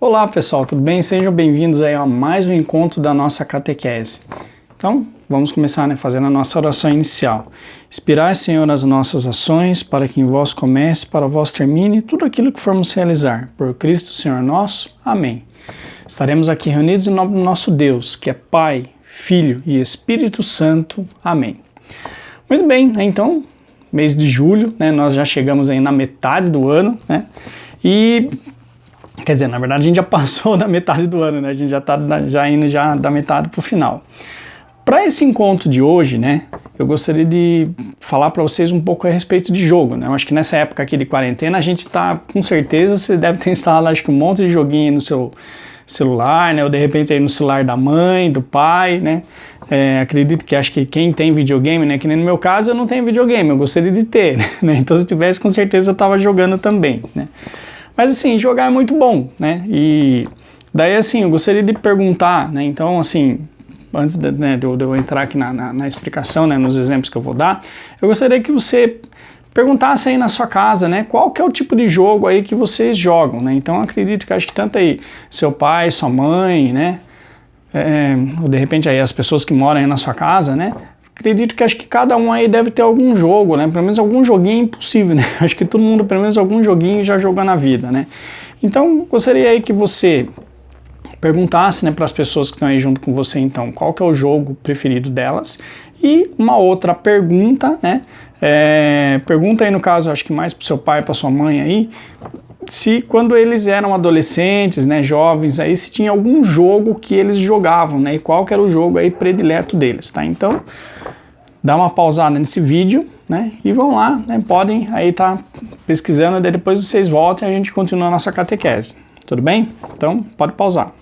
Olá pessoal, tudo bem? Sejam bem-vindos aí a mais um encontro da nossa catequese. Então, vamos começar fazendo a nossa oração inicial. Inspirai, Senhor, as nossas ações, para que em vós comece, para vós termine tudo aquilo que formos realizar. Por Cristo, Senhor nosso. Amém. Estaremos aqui reunidos em nome do nosso Deus, que é Pai, Filho e Espírito Santo. Amém. Muito bem, então, mês de julho, nós já chegamos aí na metade do ano, e... Quer dizer, na verdade a gente já passou da metade do ano, a gente já está indo da metade para o final. Para esse encontro de hoje, eu gostaria de falar para vocês um pouco a respeito de jogo, Eu acho que nessa época aqui de quarentena a gente está, com certeza, você deve ter instalado acho que um monte de joguinho no seu celular, ou de repente aí no celular da mãe, do pai, acredito que acho que quem tem videogame, que nem no meu caso eu não tenho videogame, eu gostaria de ter, Então se tivesse com certeza eu estava jogando também, Mas assim, jogar é muito bom, E daí assim, eu gostaria de perguntar, Então assim, antes de eu entrar aqui na explicação, nos exemplos que eu vou dar, eu gostaria que você perguntasse aí na sua casa, Qual que é o tipo de jogo aí que vocês jogam, Então eu acredito que acho que tanto aí seu pai, sua mãe, ou de repente aí as pessoas que moram aí na sua casa, Acredito que acho que cada um aí deve ter algum jogo, Pelo menos algum joguinho impossível, Acho que todo mundo pelo menos algum joguinho já jogou na vida, Então, gostaria aí que você perguntasse, para as pessoas que estão aí junto com você, então, qual que é o jogo preferido delas. E uma outra pergunta, pergunta aí no caso, acho que mais para o seu pai, para sua mãe aí, se quando eles eram adolescentes, jovens, aí se tinha algum jogo que eles jogavam, e qual que era o jogo aí predileto deles, Então, dá uma pausada nesse vídeo, e vão lá, podem aí estar pesquisando, daí depois vocês voltam e a gente continua a nossa catequese, tudo bem? Então, pode pausar.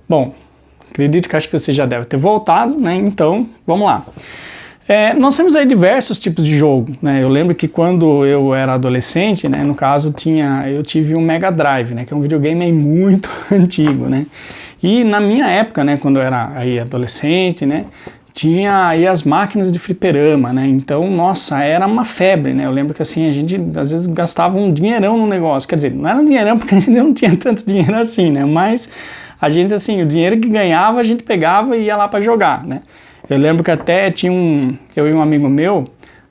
Bom, acredito que acho que você já deve ter voltado, Então, vamos lá. Nós temos aí diversos tipos de jogo, Eu lembro que quando eu era adolescente, no caso eu tive um Mega Drive, que é um videogame aí muito antigo, E na minha época, quando eu era aí adolescente, tinha aí as máquinas de fliperama, Então, nossa, era uma febre, Eu lembro que assim, a gente às vezes gastava um dinheirão no negócio, quer dizer, não era um dinheirão porque a gente não tinha tanto dinheiro assim, Mas a gente assim, o dinheiro que ganhava a gente pegava e ia lá para jogar, Eu lembro que até tinha eu e um amigo meu,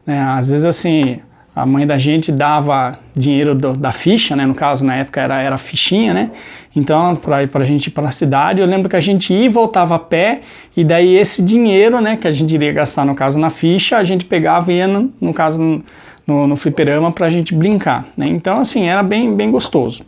às vezes assim, a mãe da gente dava dinheiro da ficha, no caso na época era fichinha, Então para a gente ir para a cidade, eu lembro que a gente ia e voltava a pé, e daí esse dinheiro, que a gente iria gastar no caso na ficha, a gente pegava e ia no caso no fliperama para a gente brincar, Então assim, era bem gostoso.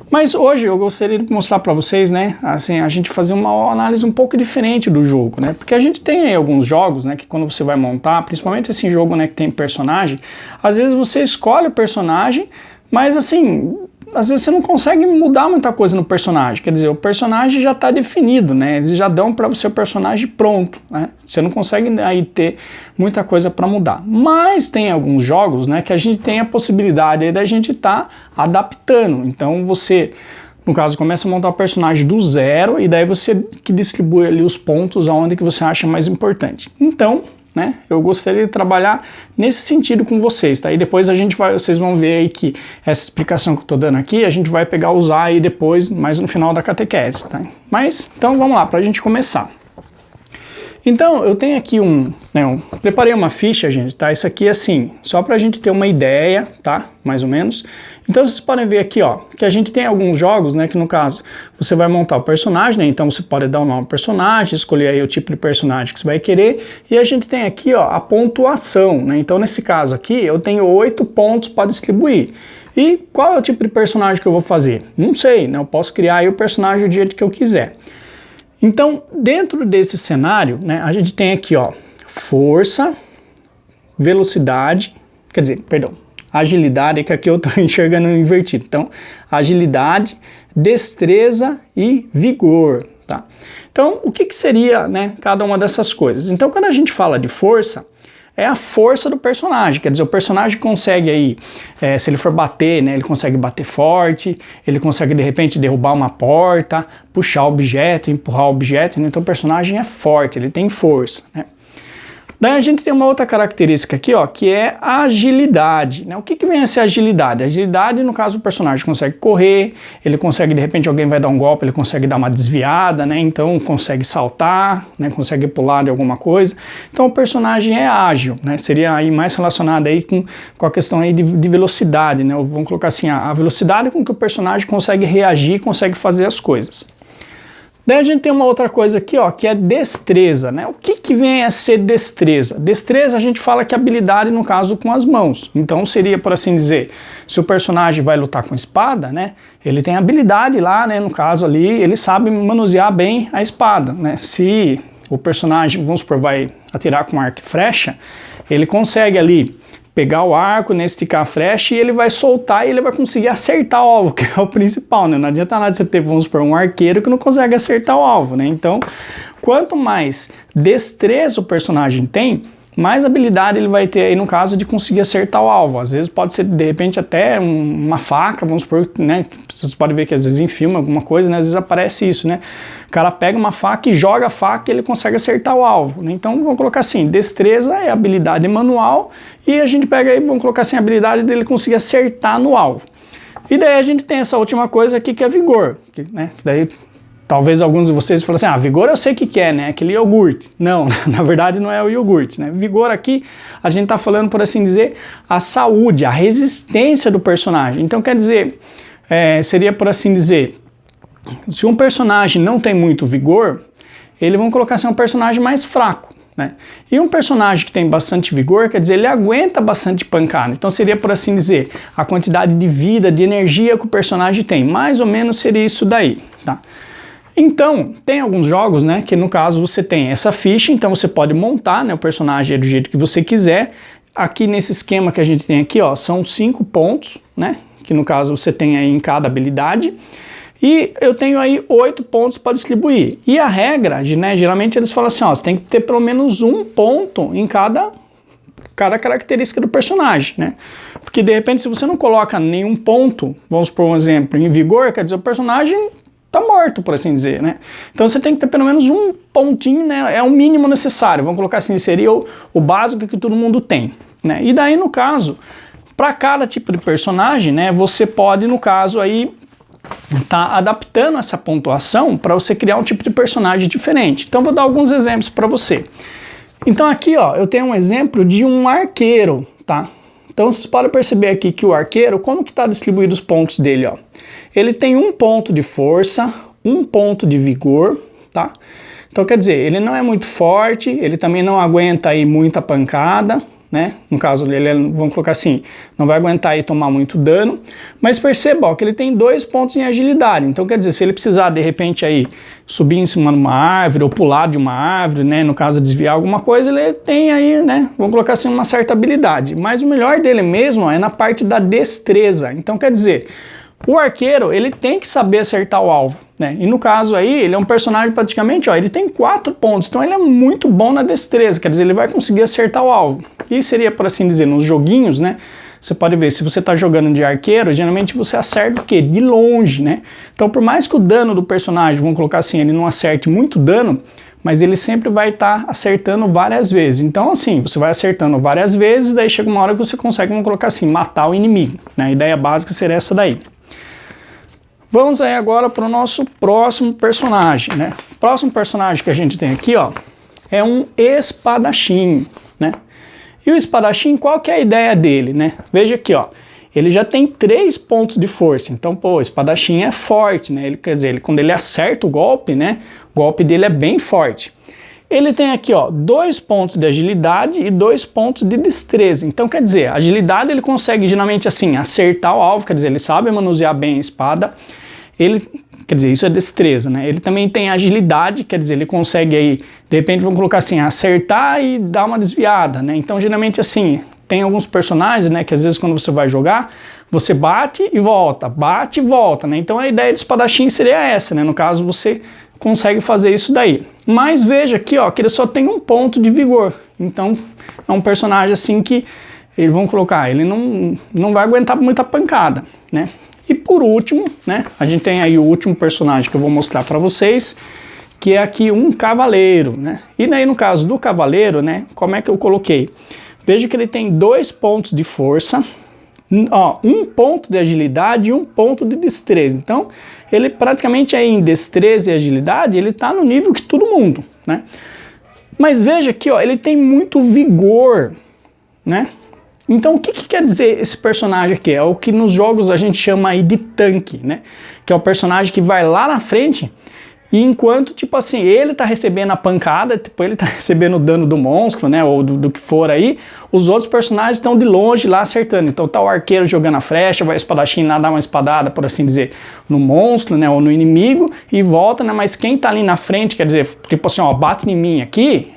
Mas hoje eu gostaria de mostrar para vocês, assim, a gente fazer uma análise um pouco diferente do jogo, Porque a gente tem aí alguns jogos, que quando você vai montar, principalmente esse jogo, que tem personagem, às vezes você escolhe o personagem, mas assim, às vezes você não consegue mudar muita coisa no personagem, quer dizer, o personagem já está definido, Eles já dão para você o personagem pronto, Você não consegue aí ter muita coisa para mudar. Mas tem alguns jogos, que a gente tem a possibilidade aí da gente estar adaptando. Então você, no caso, começa a montar o personagem do zero e daí você que distribui ali os pontos aonde que você acha mais importante. Então, eu gostaria de trabalhar nesse sentido com vocês, E depois vocês vão ver aí que essa explicação que eu estou dando aqui, a gente vai usar aí depois, mais no final da catequese, Mas, então vamos lá, para a gente começar. Então, eu tenho aqui preparei uma ficha, gente, Isso aqui é assim, só para a gente ter uma ideia, Mais ou menos. Então, vocês podem ver aqui, que a gente tem alguns jogos, que no caso, você vai montar o personagem, Então, você pode dar um nome ao personagem, escolher aí o tipo de personagem que você vai querer, e a gente tem aqui, a pontuação, Então, nesse caso aqui, eu tenho 8 pontos para distribuir. E qual é o tipo de personagem que eu vou fazer? Não sei, Eu posso criar aí o personagem do jeito que eu quiser. Então, dentro desse cenário, a gente tem aqui, força, velocidade, quer dizer, perdão, agilidade, que aqui eu estou enxergando invertido. Então, agilidade, destreza e vigor, Então, o que seria, cada uma dessas coisas? Então, quando a gente fala de força, é a força do personagem, quer dizer, o personagem consegue aí, se ele for bater, ele consegue bater forte, ele consegue de repente derrubar uma porta, puxar objeto, empurrar objeto, Então o personagem é forte, ele tem força, Daí a gente tem uma outra característica aqui, ó, que é a agilidade, né? O que vem a ser agilidade? Agilidade, no caso, o personagem consegue correr, ele consegue, de repente, alguém vai dar um golpe, ele consegue dar uma desviada, né? Então consegue saltar, né? Consegue pular de alguma coisa. Então o personagem é ágil, né? Seria aí mais relacionado aí com a questão aí de velocidade, né? Vamos colocar assim, a velocidade com que o personagem consegue reagir, consegue fazer as coisas. Daí a gente tem uma outra coisa aqui, ó, que é destreza, né? O que vem a ser destreza? Destreza a gente fala que é habilidade, no caso, com as mãos. Então seria, por assim dizer, se o personagem vai lutar com espada, né? Ele tem habilidade lá, né? No caso ali, ele sabe manusear bem a espada, né? Se o personagem, vamos supor, vai atirar com arco e flecha, ele consegue ali pegar o arco, né, esticar a flecha e ele vai soltar e ele vai conseguir acertar o alvo, que é o principal, né? Não adianta nada você ter, vamos supor, um arqueiro que não consegue acertar o alvo, né? Então, quanto mais destreza o personagem tem, mais habilidade ele vai ter aí no caso de conseguir acertar o alvo. Às vezes pode ser, de repente, até uma faca, vamos supor, né? Vocês podem ver que às vezes em filme, alguma coisa, né? Às vezes aparece isso, né? O cara pega uma faca e joga a faca e ele consegue acertar o alvo, né? Então, vamos colocar assim, destreza é habilidade manual e a gente pega aí, vamos colocar assim, a habilidade dele conseguir acertar no alvo. E daí a gente tem essa última coisa aqui que é vigor, né? Daí talvez alguns de vocês falem assim, vigor eu sei o que é, né? Aquele iogurte. Não, na verdade não é o iogurte, né? Vigor aqui, a gente tá falando, por assim dizer, a saúde, a resistência do personagem. Então, quer dizer, seria, por assim dizer, se um personagem não tem muito vigor, ele, vamos colocar assim, um personagem mais fraco, né? E um personagem que tem bastante vigor, quer dizer, ele aguenta bastante pancada. Então seria, por assim dizer, a quantidade de vida, de energia que o personagem tem. Mais ou menos seria isso daí, tá? Então, tem alguns jogos, né, que no caso você tem essa ficha, então você pode montar, né, o personagem do jeito que você quiser. Aqui nesse esquema que a gente tem aqui, ó, são 5 pontos, né, que no caso você tem aí em cada habilidade. E eu tenho aí 8 pontos para distribuir. E a regra, né, geralmente eles falam assim, ó, você tem que ter pelo menos um ponto em cada característica do personagem, né? Porque de repente se você não coloca nenhum ponto, vamos por um exemplo, em vigor, quer dizer, o personagem tá morto, por assim dizer, né? Então você tem que ter pelo menos um pontinho, né? É o mínimo necessário, vamos colocar assim, seria o básico que todo mundo tem, né? E daí, no caso, para cada tipo de personagem, né, você pode, no caso, aí tá adaptando essa pontuação para você criar um tipo de personagem diferente. Então vou dar alguns exemplos para você. Então aqui, ó, eu tenho um exemplo de um arqueiro, tá? Então vocês podem perceber aqui que o arqueiro, como que está distribuído os pontos dele, ó? Ele tem 1 ponto de força, 1 ponto de vigor, tá? Então quer dizer, ele não é muito forte, ele também não aguenta aí muita pancada, né? No caso, ele, vamos colocar assim, não vai aguentar aí tomar muito dano, mas perceba, ó, que ele tem 2 pontos em agilidade. Então quer dizer, se ele precisar de repente aí subir em cima de uma árvore ou pular de uma árvore, né? No caso, desviar alguma coisa, ele tem aí, né? Vamos colocar assim, uma certa habilidade. Mas o melhor dele mesmo, ó, é na parte da destreza. Então quer dizer, o arqueiro, ele tem que saber acertar o alvo, né? E no caso aí, ele é um personagem praticamente, ó, ele tem 4 pontos, então ele é muito bom na destreza, quer dizer, ele vai conseguir acertar o alvo. E seria, por assim dizer, nos joguinhos, né? Você pode ver, se você está jogando de arqueiro, geralmente você acerta o quê? De longe, né? Então, por mais que o dano do personagem, vamos colocar assim, ele não acerte muito dano, mas ele sempre vai estar acertando várias vezes. Então, assim, você vai acertando várias vezes, daí chega uma hora que você consegue, vamos colocar assim, matar o inimigo, né? A ideia básica seria essa daí. Vamos aí agora para o nosso próximo personagem, né? O próximo personagem que a gente tem aqui, ó, é um espadachim, né? E o espadachim, qual que é a ideia dele, né? Veja aqui, ó, ele já tem 3 pontos de força, então, pô, o espadachim é forte, né? Ele, quer dizer, quando ele acerta o golpe, né? O golpe dele é bem forte. Ele tem aqui, ó, 2 pontos de agilidade e 2 pontos de destreza. Então, quer dizer, agilidade ele consegue geralmente assim acertar o alvo, quer dizer, ele sabe manusear bem a espada. Ele, quer dizer, isso é destreza, né? Ele também tem agilidade, quer dizer, ele consegue aí, de repente, vamos colocar assim, acertar e dar uma desviada, né? Então, geralmente assim, tem alguns personagens, né, que às vezes quando você vai jogar, você bate e volta, né? Então, a ideia do espadachim seria essa, né? No caso, você consegue fazer isso daí. Mas veja aqui, ó, que ele só tem 1 ponto de vigor. Então, é um personagem assim que, vamos colocar, ele não vai aguentar muita pancada, né? E por último, né, a gente tem aí o último personagem que eu vou mostrar para vocês, que é aqui um cavaleiro, né? E daí no caso do cavaleiro, né, como é que eu coloquei? Veja que ele tem 2 pontos de força, ó, 1 ponto de agilidade e 1 ponto de destreza. Então, ele praticamente aí em destreza e agilidade, ele está no nível que todo mundo, né? Mas veja aqui, ó, ele tem muito vigor, né? Então, o que quer dizer esse personagem aqui? É o que nos jogos a gente chama aí de tanque, né? Que é o personagem que vai lá na frente e enquanto, tipo assim, ele tá recebendo a pancada, tipo, ele tá recebendo o dano do monstro, né, ou do que for aí, os outros personagens estão de longe lá acertando. Então tá o arqueiro jogando a flecha, vai o espadachim lá dar uma espadada, por assim dizer, no monstro, né, ou no inimigo, e volta, né, mas quem tá ali na frente, quer dizer, tipo assim, ó, bate em mim aqui,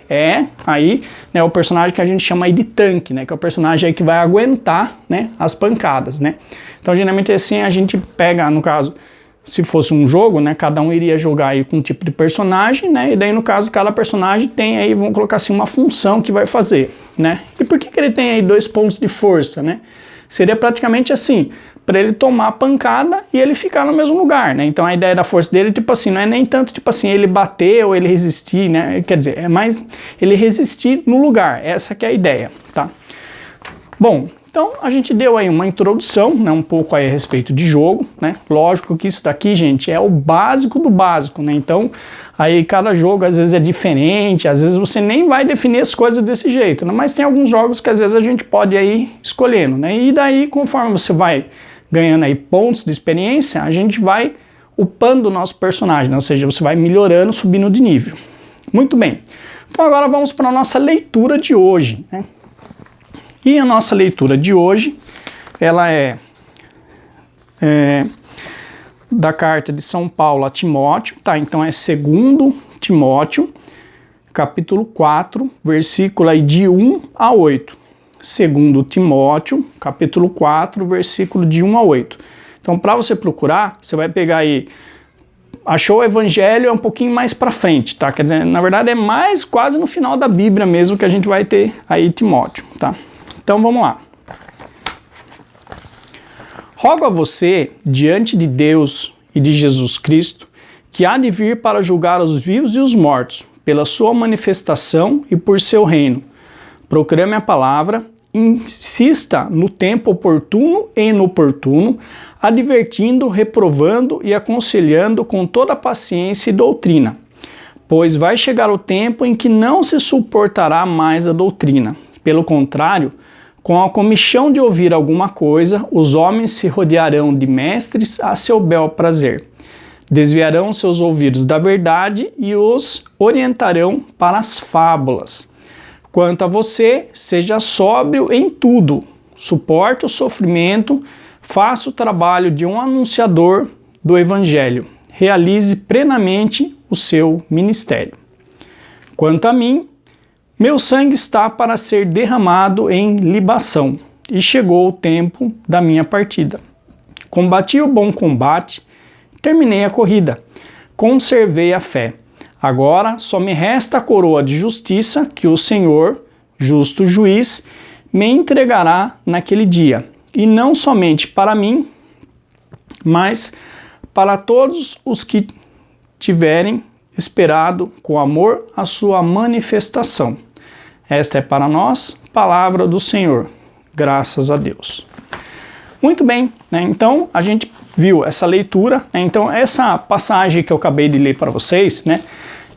aí, né, o personagem que a gente chama aí de tanque, né, que é o personagem aí que vai aguentar, né, as pancadas, né. Então, geralmente assim, a gente pega, no caso, se fosse um jogo, né, cada um iria jogar aí com um tipo de personagem, né, e daí no caso cada personagem tem aí, vamos colocar assim, uma função que vai fazer, né. E por que ele tem aí 2 pontos de força, né? Seria praticamente assim, para ele tomar a pancada e ele ficar no mesmo lugar, né. Então a ideia da força dele, tipo assim, não é nem tanto tipo assim, ele bater ou ele resistir, né, quer dizer, é mais ele resistir no lugar, essa que é a ideia, tá? Bom, então a gente deu aí uma introdução, né, um pouco aí a respeito de jogo, né, lógico que isso daqui, gente, é o básico do básico, né, então aí cada jogo às vezes é diferente, às vezes você nem vai definir as coisas desse jeito, né, mas tem alguns jogos que às vezes a gente pode aí escolhendo, né, e daí conforme você vai ganhando aí pontos de experiência, a gente vai upando o nosso personagem, né, ou seja, você vai melhorando, subindo de nível. Muito bem, então agora vamos para a nossa leitura de hoje, né. E a nossa leitura de hoje, ela é da carta de São Paulo a Timóteo, tá? Então é 2 Timóteo, capítulo 4, versículo aí de 1 a 8. 2 Timóteo, capítulo 4, versículo de 1 a 8. Então, para você procurar, você vai pegar aí, achou o Evangelho é um pouquinho mais para frente, tá? Quer dizer, na verdade é mais quase no final da Bíblia mesmo que a gente vai ter aí Timóteo, tá? Então vamos lá. Rogo a você, diante de Deus e de Jesus Cristo, que há de vir para julgar os vivos e os mortos, pela sua manifestação e por seu reino. Proclame a palavra, insista no tempo oportuno e inoportuno, advertindo, reprovando e aconselhando com toda paciência e doutrina. Pois vai chegar o tempo em que não se suportará mais a doutrina. Pelo contrário, com a comichão de ouvir alguma coisa, os homens se rodearão de mestres a seu bel prazer. Desviarão seus ouvidos da verdade e os orientarão para as fábulas. Quanto a você, seja sóbrio em tudo, suporte o sofrimento, faça o trabalho de um anunciador do Evangelho, realize plenamente o seu ministério. Quanto a mim, meu sangue está para ser derramado em libação, e chegou o tempo da minha partida. Combati o bom combate, terminei a corrida, conservei a fé. Agora só me resta a coroa de justiça que o Senhor, justo juiz, me entregará naquele dia, e não somente para mim, mas para todos os que tiverem esperado com amor a sua manifestação. Esta é para nós, palavra do Senhor. Graças a Deus. Muito bem, né? Então a gente viu essa leitura, né? Então essa passagem que eu acabei de ler para vocês, né,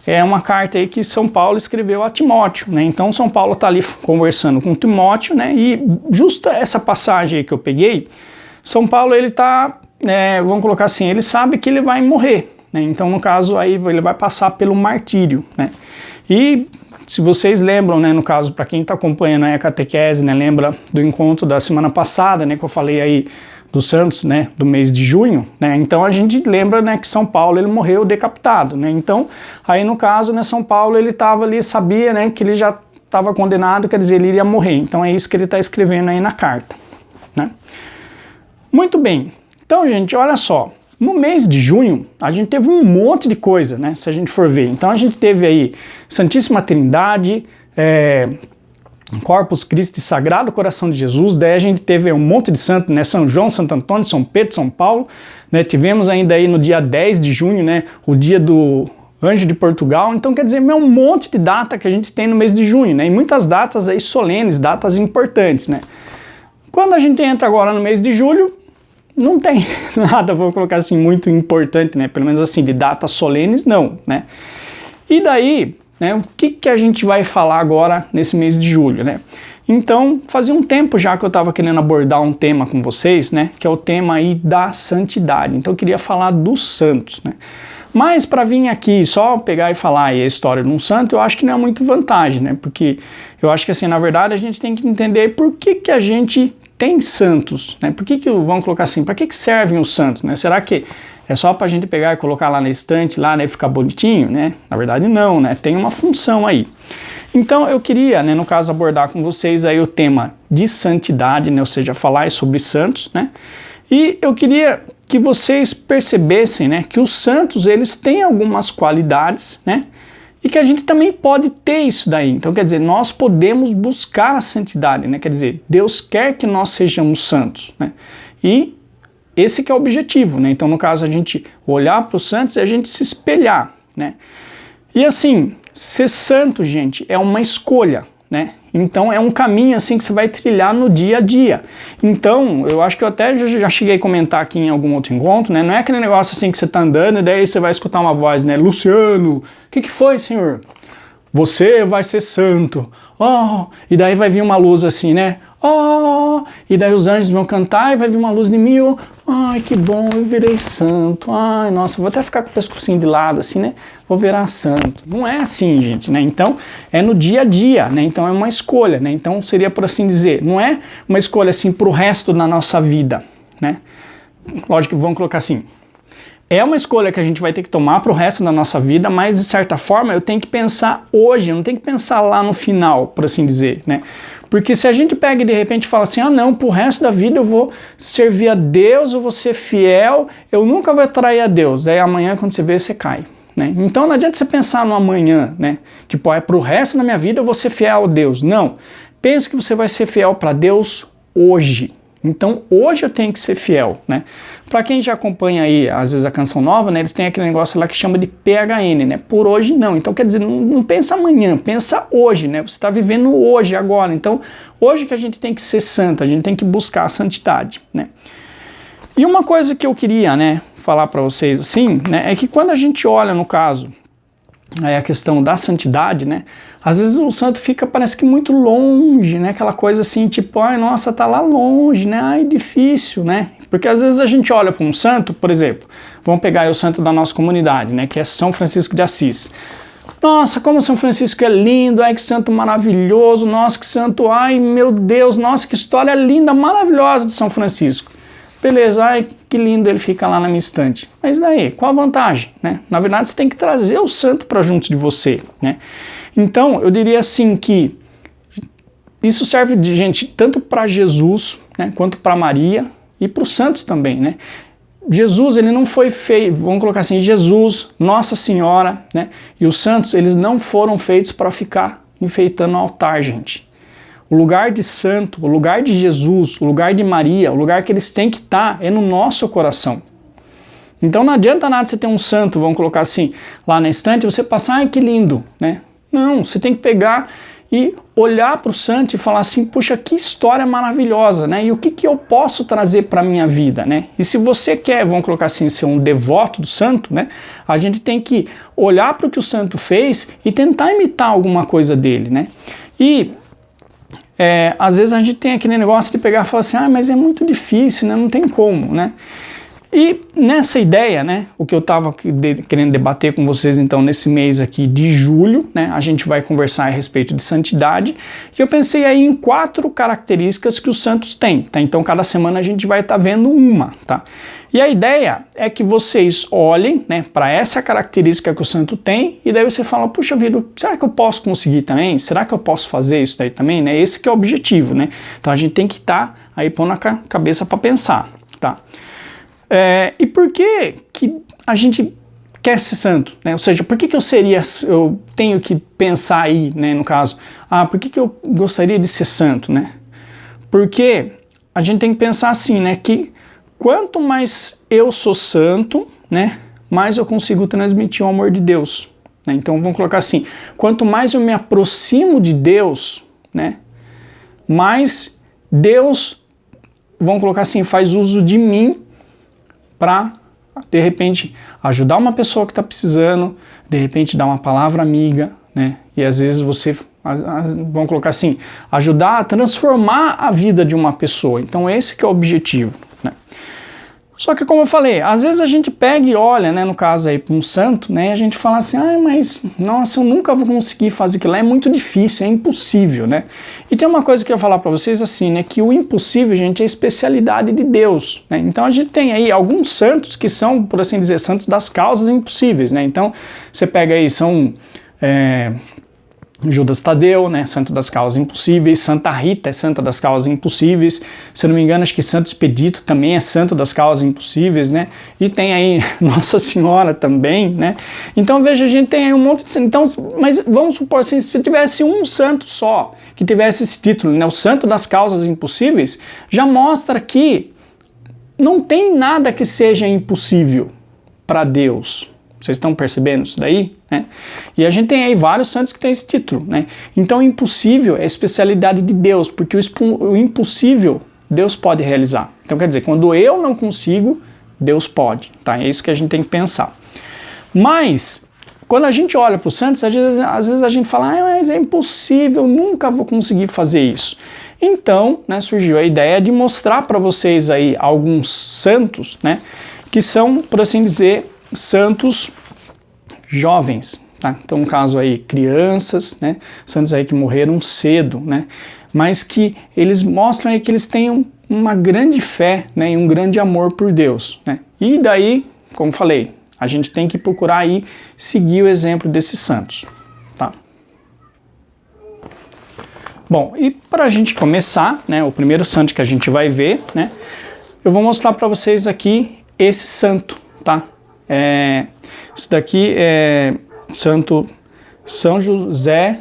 é uma carta aí que São Paulo escreveu a Timóteo, né? Então São Paulo está ali conversando com Timóteo, né? E justa essa passagem aí que eu peguei, São Paulo ele está, vamos colocar assim, ele sabe que ele vai morrer, né? Então no caso aí ele vai passar pelo martírio, né? E se vocês lembram, né, no caso, para quem está acompanhando aí a catequese, né, lembra do encontro da semana passada, né, que eu falei aí dos santos, né, do mês de junho, né, então a gente lembra, né, que São Paulo, ele morreu decapitado, né, então, aí no caso, né, São Paulo, ele estava ali, sabia, né, que ele já estava condenado, quer dizer, ele iria morrer, então é isso que ele está escrevendo aí na carta, né. Muito bem, então, gente, olha só, no mês de junho, a gente teve um monte de coisa, né, se a gente for ver. Então a gente teve aí Santíssima Trindade, Corpus Christi, Sagrado Coração de Jesus, daí a gente teve um monte de santo, né, São João, Santo Antônio, São Pedro, São Paulo, né, tivemos ainda aí no dia 10 de junho, né, o dia do Anjo de Portugal. Então, quer dizer, é um monte de data que a gente tem no mês de junho, né? E muitas datas aí solenes, datas importantes, né? Quando a gente entra agora no mês de julho, não tem nada, vou colocar assim, muito importante, né? Pelo menos assim, de datas solenes, não, né? E daí, né, o que a gente vai falar agora nesse mês de julho, né? Então, fazia um tempo já que eu estava querendo abordar um tema com vocês, né? Que é o tema aí da santidade. Então, eu queria falar dos santos, né? Mas para vir aqui só pegar e falar aí a história de um santo, eu acho que não é muito vantagem, né? Porque eu acho que assim, na verdade, a gente tem que entender por que a gente tem santos, né? Por que vamos colocar assim, para que servem os santos, né? Será que é só para a gente pegar e colocar lá na estante, lá, né, ficar bonitinho, né? Na verdade não, né? Tem uma função aí. Então eu queria, né, no caso, abordar com vocês aí o tema de santidade, né? Ou seja, falar sobre santos, né? E eu queria que vocês percebessem, né, que os santos, eles têm algumas qualidades, né? E que a gente também pode ter isso daí. Então, quer dizer, nós podemos buscar a santidade, né? Quer dizer, Deus quer que nós sejamos santos, né? E esse que é o objetivo, né? Então, no caso, a gente olhar para os santos e a gente se espelhar, né? E assim, ser santo, gente, é uma escolha, né? Então, é um caminho assim que você vai trilhar no dia a dia. Então, eu acho que eu até já cheguei a comentar aqui em algum outro encontro, né? Não é aquele negócio assim que você tá andando e daí você vai escutar uma voz, né? Luciano, o que foi, senhor? Você vai ser santo. Oh, e daí vai vir uma luz assim, né? Oh, e daí os anjos vão cantar e vai vir uma luz de mim. Oh, ai, que bom, eu virei santo. Ai, nossa, vou até ficar com o pescocinho de lado assim, né? Vou virar santo. Não é assim, gente, né? Então, é no dia a dia, né? Então, é uma escolha, né? Então, seria por assim dizer, não é uma escolha assim pro resto da nossa vida, né? Lógico que vamos colocar assim, é uma escolha que a gente vai ter que tomar para o resto da nossa vida, mas de certa forma eu tenho que pensar hoje, eu não tenho que pensar lá no final, por assim dizer, né? Porque se a gente pega e de repente fala assim, ah não, pro resto da vida eu vou servir a Deus, eu vou ser fiel, eu nunca vou trair a Deus, daí amanhã quando você vê, você cai, né? Então não adianta você pensar no amanhã, né? Tipo, pro resto da minha vida eu vou ser fiel a Deus. Não, pense que você vai ser fiel para Deus hoje. Então, hoje eu tenho que ser fiel, né? Para quem já acompanha aí, às vezes, a Canção Nova, né? Eles têm aquele negócio lá que chama de PHN, né? Por hoje não. Então, quer dizer, não pensa amanhã, pensa hoje, né? Você está vivendo hoje, agora. Então, hoje que a gente tem que ser santo, a gente tem que buscar a santidade, né? E uma coisa que eu queria, né, falar para vocês, assim, né? É que quando a gente olha, no caso, aí a questão da santidade, né? Às vezes o santo fica, parece que muito longe, né? Aquela coisa assim, tipo, ai, nossa, tá lá longe, né? Ai, difícil, né? Porque às vezes a gente olha para um santo, por exemplo, vamos pegar aí o santo da nossa comunidade, né? Que é São Francisco de Assis. Nossa, como São Francisco é lindo, ai, que santo maravilhoso, nossa, que santo, ai, meu Deus, nossa, que história linda, maravilhosa de São Francisco. Beleza, ai, que lindo ele fica lá na minha estante. Mas daí, qual a vantagem, né? Na verdade, você tem que trazer o santo para junto de você, né? Então, eu diria assim que isso serve de gente tanto para Jesus, né, quanto para Maria e para os santos também, né? Jesus, ele não foi feito, vamos colocar assim, Jesus, Nossa Senhora, né? E os santos, eles não foram feitos para ficar enfeitando o altar, gente. O lugar de santo, o lugar de Jesus, o lugar de Maria, o lugar que eles têm que estar é no nosso coração. Então não adianta nada você ter um santo, vamos colocar assim, lá na estante, você passar, ai que lindo, né? Não, você tem que pegar e olhar para o santo e falar assim, puxa, que história maravilhosa, né? E o que eu posso trazer para a minha vida, né? E se você quer, vamos colocar assim, ser um devoto do santo, né? A gente tem que olhar para o que o santo fez e tentar imitar alguma coisa dele, né? E às vezes a gente tem aquele negócio de pegar e falar assim, ah, mas é muito difícil, né? Não tem como, né? E nessa ideia, né, o que eu estava querendo debater com vocês então nesse mês aqui de julho, né, a gente vai conversar a respeito de santidade, e eu pensei aí em 4 características que os santos têm, tá? Então cada semana a gente vai estar vendo uma, tá? E a ideia é que vocês olhem, né, para essa característica que o santo tem, e daí você fala, puxa vida, será que eu posso conseguir também? Será que eu posso fazer isso daí também, né? Esse que é o objetivo, né? Então a gente tem que estar aí pondo a cabeça para pensar, tá? E por que a gente quer ser santo, né? Ou seja, por que eu tenho que pensar aí, né, no caso, por que eu gostaria de ser santo, né? Porque a gente tem que pensar assim, né, que quanto mais eu sou santo, né, mais eu consigo transmitir o amor de Deus, né? Então vamos colocar assim, quanto mais eu me aproximo de Deus, né, mais Deus, vamos colocar assim, faz uso de mim para, de repente, ajudar uma pessoa que está precisando, de repente dar uma palavra amiga, né? E às vezes você, vamos colocar assim, ajudar a transformar a vida de uma pessoa. Então esse que é o objetivo, né? Só que como eu falei, às vezes a gente pega e olha, né, no caso aí para um santo, né, e a gente fala assim, mas nossa, eu nunca vou conseguir fazer aquilo lá, é muito difícil, é impossível, né? E tem uma coisa que eu ia falar para vocês assim, né, que o impossível, gente, é a especialidade de Deus, né? Então a gente tem aí alguns santos que são, por assim dizer, santos das causas impossíveis, né? Então você pega aí, são Judas Tadeu, né, santo das causas impossíveis, Santa Rita é santa das causas impossíveis, se eu não me engano acho que Santo Expedito também é santo das causas impossíveis, né, e tem aí Nossa Senhora também, né, então veja, a gente tem aí um monte de santos, então, mas vamos supor assim, se tivesse um santo só, que tivesse esse título, né, o santo das causas impossíveis, já mostra que não tem nada que seja impossível para Deus. Vocês estão percebendo isso daí? Né? E a gente tem aí vários santos que têm esse título, né? Então o impossível é a especialidade de Deus, porque o impossível Deus pode realizar. Então quer dizer, quando eu não consigo, Deus pode, tá? É isso que a gente tem que pensar. Mas, quando a gente olha para os santos, às vezes a gente fala, mas é impossível, nunca vou conseguir fazer isso. Então, né, surgiu a ideia de mostrar para vocês aí alguns santos, né, que são, por assim dizer, santos jovens, tá? Então, no caso aí, crianças, né? Santos aí que morreram cedo, né? Mas que eles mostram aí que eles têm uma grande fé, né? E um grande amor por Deus, né? E daí, como falei, a gente tem que procurar aí seguir o exemplo desses santos, tá? Bom, e para a gente começar, né? O primeiro santo que a gente vai ver, né? Eu vou mostrar para vocês aqui esse santo, tá? Esse daqui é Santo São José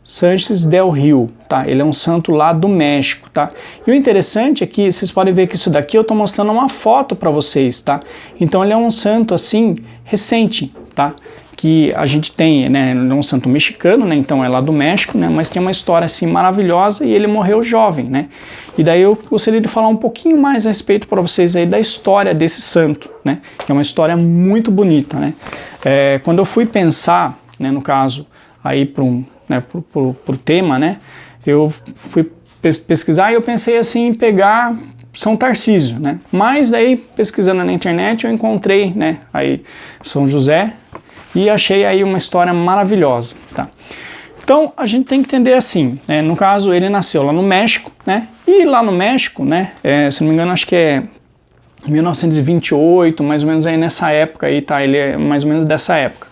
Sánchez del Rio, tá? Ele é um santo lá do México, tá? E o interessante é que vocês podem ver que isso daqui eu tô mostrando uma foto para vocês, tá? Então ele é um santo assim recente, tá? Que a gente tem, né? Ele é um santo mexicano, né? Então é lá do México, né? Mas tem uma história assim maravilhosa e ele morreu jovem, né? E daí eu gostaria de falar um pouquinho mais a respeito para vocês aí da história desse santo, né? Que é uma história muito bonita, né? Quando eu fui pensar, né? No caso aí pro tema, né? Eu fui pesquisar e eu pensei assim em pegar São Tarcísio, né? Mas daí pesquisando na internet eu encontrei, né? Aí São José e achei aí uma história maravilhosa, tá? Então a gente tem que entender assim, né? No caso ele nasceu lá no México, né? E lá no México, né? Se não me engano acho que é 1928, mais ou menos aí nessa época aí, tá? Ele é mais ou menos dessa época.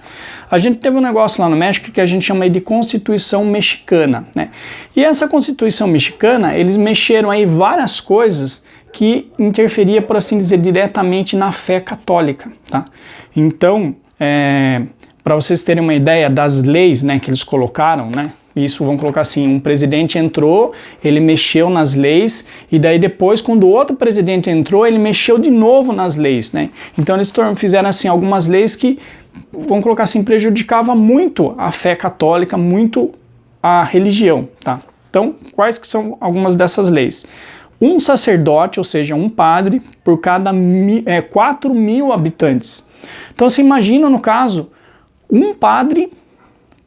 A gente teve um negócio lá no México que a gente chama aí de Constituição Mexicana, né? E essa Constituição Mexicana, eles mexeram aí várias coisas que interferia, por assim dizer, diretamente na fé católica, tá? Então, para vocês terem uma ideia das leis, né, que eles colocaram, né? Isso, vamos colocar assim, um presidente entrou, ele mexeu nas leis, e daí depois, quando outro presidente entrou, ele mexeu de novo nas leis, né? Então eles fizeram assim algumas leis que, vamos colocar assim, prejudicava muito a fé católica, muito a religião, tá? Então, quais que são algumas dessas leis? Um sacerdote, ou seja, um padre, por cada 4.000 habitantes. Então, você imagina, no caso, um padre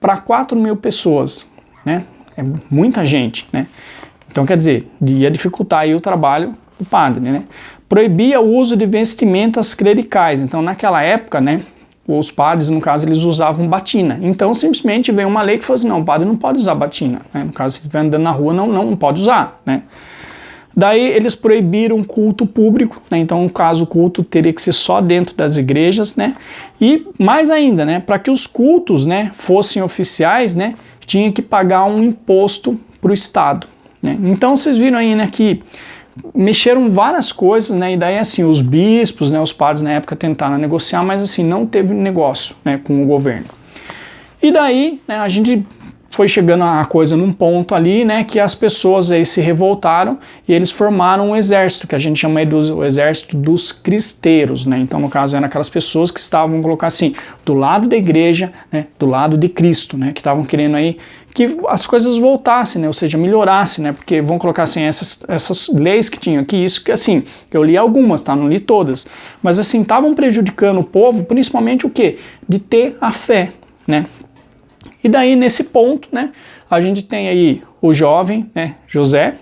para 4.000 pessoas, né? É muita gente, né? Então, quer dizer, ia dificultar aí o trabalho do padre, né? Proibia o uso de vestimentas clericais. Então, naquela época, né, os padres, no caso, eles usavam batina. Então, simplesmente veio uma lei que falou assim, não, o padre não pode usar batina, né? No caso, se estiver andando na rua, não pode usar, né? Daí eles proibiram culto público, né? Então, no caso, o culto teria que ser só dentro das igrejas, né? E mais ainda, né, para que os cultos, né, fossem oficiais, né, tinha que pagar um imposto para o Estado, né? Então, vocês viram aí, né, que mexeram várias coisas, né? E daí, assim, os bispos, né, os padres na época tentaram negociar, mas assim, não teve negócio, né, com o governo. E daí, né, a gente foi chegando a coisa num ponto ali, né, que as pessoas aí se revoltaram e eles formaram um exército, que a gente chama aí do exército dos cristeiros, né? Então, no caso, eram aquelas pessoas que estavam, vamos colocar assim, do lado da igreja, né, do lado de Cristo, né, que estavam querendo aí que as coisas voltassem, né, ou seja, melhorassem, né, porque vão colocar assim, essas leis que tinham aqui, isso que assim, eu li algumas, tá, não li todas, mas assim, estavam prejudicando o povo, principalmente o quê? De ter a fé, né? E daí, nesse ponto, né, a gente tem aí o jovem, né, José,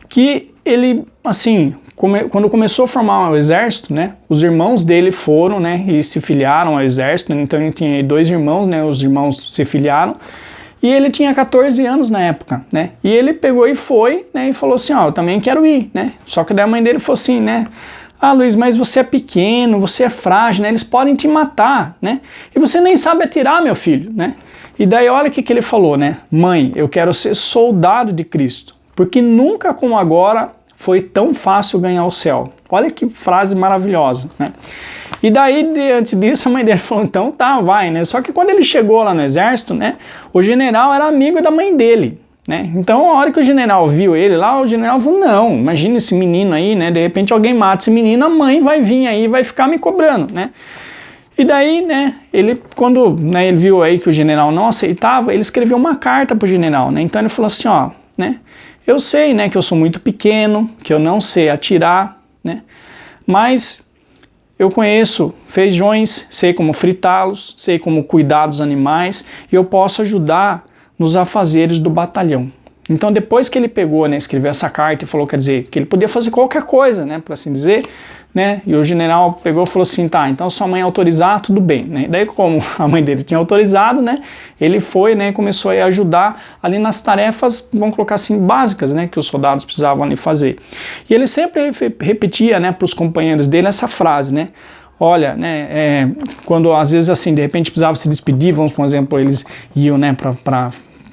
que ele, assim, quando começou a formar o exército, né, os irmãos dele foram, né, e se filiaram ao exército, né, então ele tinha aí 2 irmãos, né, os irmãos se filiaram, e ele tinha 14 anos na época, né, e ele pegou e foi, né, e falou assim, ó, eu também quero ir, né, só que daí a mãe dele falou assim, né, ah, Luiz, mas você é pequeno, você é frágil, né? Eles podem te matar, né? E você nem sabe atirar, meu filho, né? E daí olha o que ele falou, né? Mãe, eu quero ser soldado de Cristo, porque nunca como agora foi tão fácil ganhar o céu. Olha que frase maravilhosa, né? E daí, diante disso, a mãe dele falou, então tá, vai, né? Só que quando ele chegou lá no exército, né? O general era amigo da mãe dele. Né? Então, a hora que o general viu ele lá, o general falou, não, imagina esse menino aí, né? De repente alguém mata esse menino, a mãe vai vir aí e vai ficar me cobrando, né? E daí, né, quando né, ele viu aí que o general não aceitava, ele escreveu uma carta pro general, né? Então ele falou assim, ó, né? Eu sei, né, que eu sou muito pequeno, que eu não sei atirar, né? Mas eu conheço feijões, sei como fritá-los, sei como cuidar dos animais e eu posso ajudar nos afazeres do batalhão. Então depois que ele pegou, né, escreveu essa carta e falou, quer dizer, que ele podia fazer qualquer coisa, né, por assim dizer, né, e o general pegou e falou assim, tá, então sua mãe autorizar, tudo bem, né, e daí como a mãe dele tinha autorizado, né, ele foi, né, começou a ajudar ali nas tarefas, vamos colocar assim, básicas, né, que os soldados precisavam ali fazer. E ele sempre repetia, né, para os companheiros dele essa frase, né, olha, né, quando às vezes assim, de repente precisava se despedir, vamos por exemplo, eles iam, né, para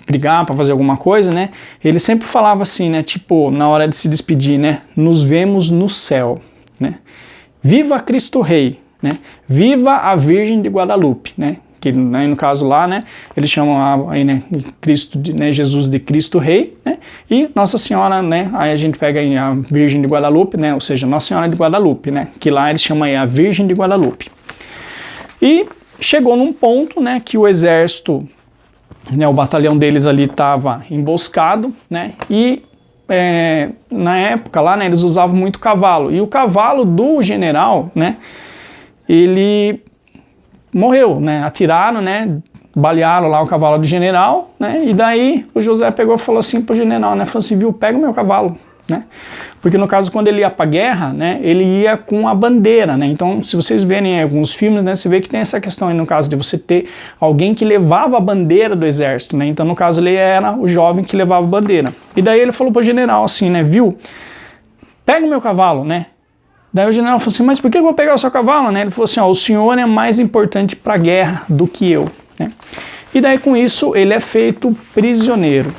brigar, para fazer alguma coisa, né, ele sempre falava assim, né, tipo, na hora de se despedir, né, nos vemos no céu, né, viva Cristo Rei, né, viva a Virgem de Guadalupe, né, que né, no caso lá, né, eles chamam aí, né, Cristo, né, Jesus de Cristo Rei, né, e Nossa Senhora, né, aí a gente pega aí a Virgem de Guadalupe, né, ou seja, Nossa Senhora de Guadalupe, né, que lá eles chamam aí a Virgem de Guadalupe. E chegou num ponto, né, que o exército, né, o batalhão deles ali estava emboscado, né, e na época lá, né, eles usavam muito cavalo, e o cavalo do general, né, ele morreu, né, atiraram, né, balearam lá o cavalo do general, né, e daí o José pegou e falou assim pro general, né, falou assim, viu, pega o meu cavalo, né, porque no caso quando ele ia pra guerra, né, ele ia com a bandeira, né, então se vocês verem em alguns filmes, né, você vê que tem essa questão aí no caso de você ter alguém que levava a bandeira do exército, né, então no caso ele era o jovem que levava a bandeira, e daí ele falou pro general assim, né, viu, pega o meu cavalo, né. Daí o general falou assim, mas por que eu vou pegar o seu cavalo, né? Ele falou assim, ó, o senhor é mais importante para a guerra do que eu, né? E daí com isso ele é feito prisioneiro.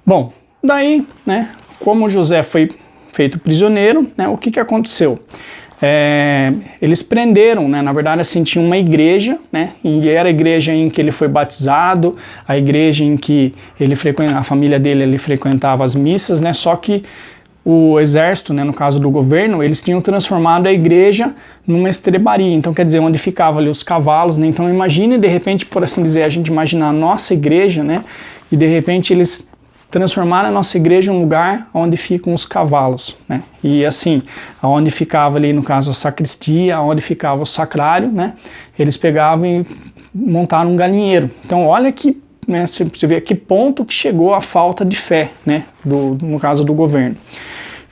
Bom, daí, né, como José foi feito prisioneiro, né, o que aconteceu? Eles prenderam, né, na verdade assim, tinha uma igreja, né, e era a igreja em que ele foi batizado, a igreja em que a família dele ele frequentava as missas, né, só que o exército, né, no caso do governo, eles tinham transformado a igreja numa estrebaria, então quer dizer, onde ficavam ali os cavalos, né, então imagine de repente, por assim dizer, a gente imaginar a nossa igreja, né, e de repente eles transformaram a nossa igreja em um lugar onde ficam os cavalos, né? E assim, onde ficava ali, no caso, a sacristia, onde ficava o sacrário, né? Eles pegavam e montaram um galinheiro. Então, olha que, né, você vê a que ponto que chegou a falta de fé, né? No caso do governo.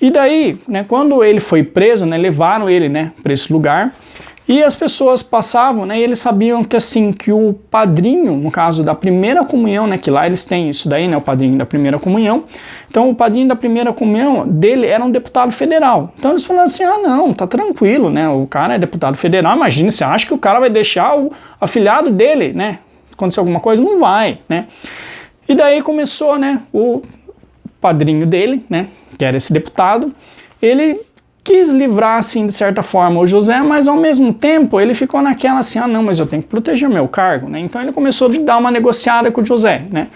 E daí, né, quando ele foi preso, né, levaram ele, né, para esse lugar. E as pessoas passavam, né, e eles sabiam que assim, que o padrinho, no caso da primeira comunhão, né, que lá eles têm isso daí, né, o padrinho da primeira comunhão, então o padrinho da primeira comunhão dele era um deputado federal. Então eles falaram assim, ah não, tá tranquilo, né, o cara é deputado federal, imagina, você acha que o cara vai deixar o afilhado dele, né, acontecer alguma coisa? Não vai, né. E daí começou, né, o padrinho dele, né, que era esse deputado, ele quis livrar, assim, de certa forma o José, mas ao mesmo tempo ele ficou naquela assim, ah não, mas eu tenho que proteger meu cargo, né? Então ele começou a dar uma negociada com o José, né?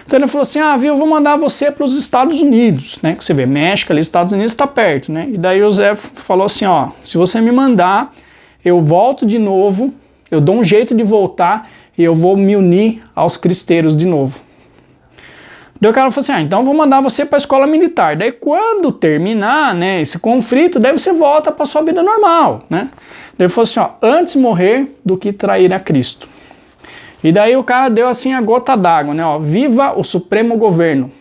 Então ele falou assim, ah, viu, eu vou mandar você para os Estados Unidos, né? Você vê, México ali, Estados Unidos está perto, né? E daí o José falou assim, ó, se você me mandar, eu volto de novo, eu dou um jeito de voltar e eu vou me unir aos cristeiros de novo. Daí o cara falou assim, ah, então eu vou mandar você para a escola militar. Daí quando terminar, né, esse conflito, daí você volta para sua vida normal, né? Daí ele falou assim, ó, antes morrer do que trair a Cristo. E daí o cara deu assim a gota d'água, né, ó, viva o supremo governo.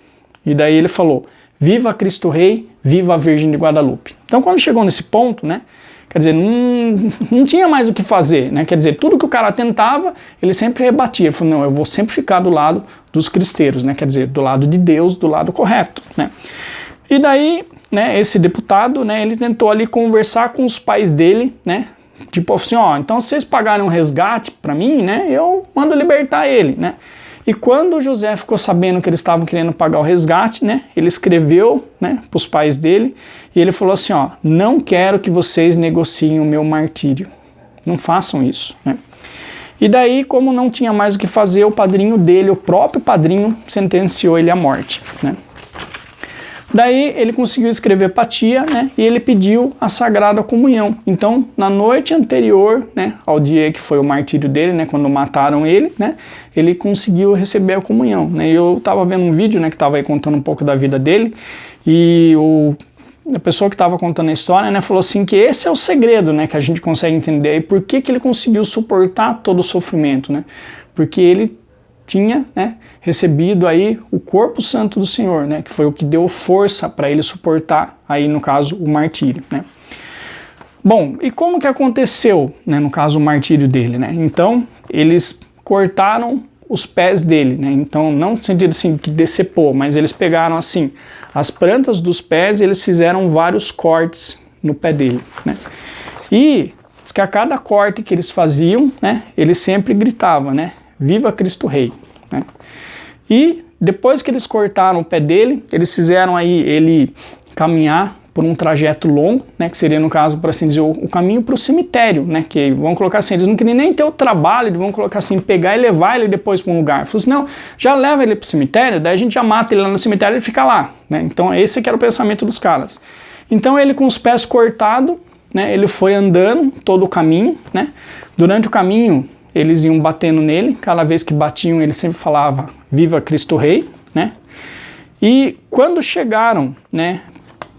E daí ele falou, viva Cristo Rei, viva a Virgem de Guadalupe. Então quando chegou nesse ponto, né, quer dizer, não tinha mais o que fazer, né? Quer dizer, tudo que o cara tentava, ele sempre rebatia. Ele falou, não, eu vou sempre ficar do lado dos cristeiros, né? Quer dizer, do lado de Deus, do lado correto, né? E daí, né, esse deputado, né, ele tentou ali conversar com os pais dele, né? Tipo assim, ó, então se vocês pagarem um resgate para mim, né, eu mando libertar ele, né? E quando o José ficou sabendo que eles estavam querendo pagar o resgate, né, ele escreveu, né, para os pais dele e ele falou assim, ó, não quero que vocês negociem o meu martírio, não façam isso, né? E daí, como não tinha mais o que fazer, o padrinho dele, o próprio padrinho, sentenciou ele à morte, né? Daí ele conseguiu escrever para a tia, né, e ele pediu a Sagrada Comunhão. Então, na noite anterior, né, ao dia que foi o martírio dele, né, quando mataram ele, né, ele conseguiu receber a comunhão, né? E eu estava vendo um vídeo, né, que estava aí contando um pouco da vida dele, e a pessoa que estava contando a história, né, falou assim que esse é o segredo, né, que a gente consegue entender aí por que ele conseguiu suportar todo o sofrimento, né? Porque ele tinha, né, recebido aí o corpo santo do Senhor, né, que foi o que deu força para ele suportar aí, no caso, o martírio, né. Bom, e como que aconteceu, né, no caso, o martírio dele, né? Então, eles cortaram os pés dele, né? Então, não no sentido assim que decepou, mas eles pegaram assim as plantas dos pés e eles fizeram vários cortes no pé dele, né? E diz que a cada corte que eles faziam, né, eles sempre gritavam, né, viva Cristo Rei, né? E depois que eles cortaram o pé dele, eles fizeram aí ele caminhar por um trajeto longo, né, que seria, no caso, por assim dizer, o caminho para o cemitério, né, que vão colocar assim, eles não queriam nem ter o trabalho, eles vão colocar assim, pegar e levar ele depois para um lugar. Falou assim, não, já leva ele para o cemitério, daí a gente já mata ele lá no cemitério e ele fica lá, né? Então esse que era o pensamento dos caras. Então ele com os pés cortados, né, ele foi andando todo o caminho, né? Durante o caminho eles iam batendo nele, cada vez que batiam ele sempre falava, viva Cristo Rei, né? E quando chegaram, né,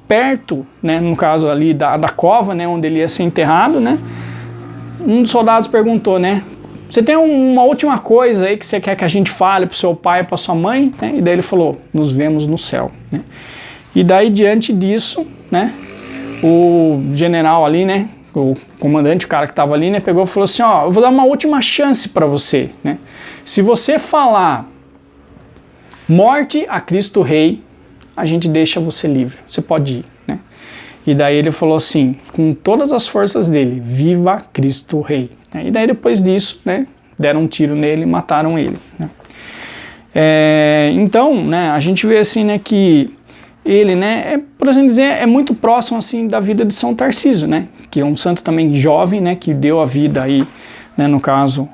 perto, né, no caso ali da cova, né, onde ele ia ser enterrado, né, um dos soldados perguntou, né, você tem uma última coisa aí que você quer que a gente fale para o seu pai e para sua mãe? Né? E daí ele falou, nos vemos no céu, né? E daí, diante disso, né, o general ali, né, o comandante, o cara que estava ali, né, pegou e falou assim, ó, eu vou dar uma última chance para você, né? Se você falar morte a Cristo Rei, a gente deixa você livre, você pode ir, né? E daí ele falou assim, com todas as forças dele, viva Cristo Rei, né? E daí depois disso, né, deram um tiro nele e mataram ele, né? Então, né, a gente vê assim, né, que ele, né, por assim dizer, é muito próximo assim da vida de São Tarcísio, né, que é um santo também jovem, né, que deu a vida aí, né, no caso,